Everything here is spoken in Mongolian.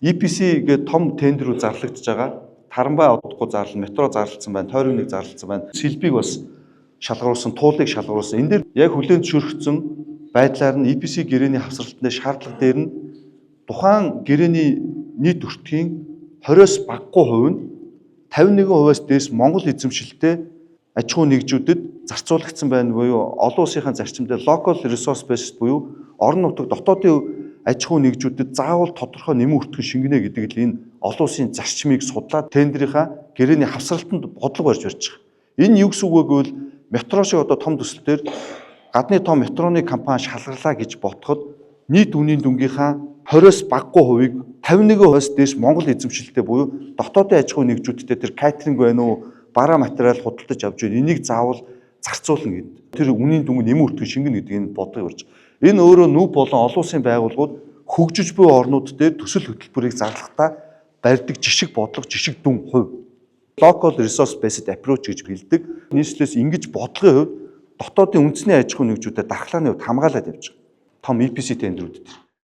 EPC гэдэг том тендерүүд зарлагдж байгаа. Таранбай одохгүй зарлал, метро зарлагдсан байна, тойрог нэг зарлагдсан байна. Сэлбийг бас шалгаруулсан, туулыг шалгаруулсан. Энэ дээр яг хүлээн зөвшөөрөгдсөн байдлаар нь EPC гэрээний хавсралтны шаардлага дээр нь тухайн гэрээний нийт өртгийн 20-оос багагүй хувь нь 51%-аас дээш Монгол эзэмшилтэй аж ахуй нэгжүүдэд зарцуулагдсан байна буюу олон улсынхаа зарчимдаа local resource based буюу орон нутаг дотоодын аж ахуй нэгжүүдэд заавал тодорхой нэмэн өртгөн шингэнэ гэдэг л энэ олон улсын зарчмыг судлаад тендерийнхаа гэрээний хавсралтанд бодлого барьж барьж байгаа. Энэ юу гэсэн үг вэ гэвэл метро шиг одоо том төсөл дээр гадны том метроны компани шалгарлаа гэж ботход нийт үнийн дүнгийнхаа 20-оос багагүй хувийг 51%-аас дээш Монгол эзэмшилтэй буюу дотоодын аж ахуй нэгжүүдтэй тэр катеринг байна уу, бараа материал худалдаж авч байна. Энийг заавал зарцуулна гэдэг. Тэр үнийн дүнг нэмэн өртгөн шингэнэ гэдэг энэ бодлого барьж. Энэ өөрөө нүб болон олон улсын байгууллагууд хөгжиж буй орнууд дээр төсөл хөтөлбөрийг зарлахдаа барьдаг жишг бодлого, жишг дүн хувь. Local resource based approach гэж хэлдэг. Нийслэлээс ингэж бодлогын хувьд дотоодын үндэсний аж ахуй нэгжүүдэд дархлааны хувьд хамгаалаад явж байгаа. Том EPC тендерүүд дээр.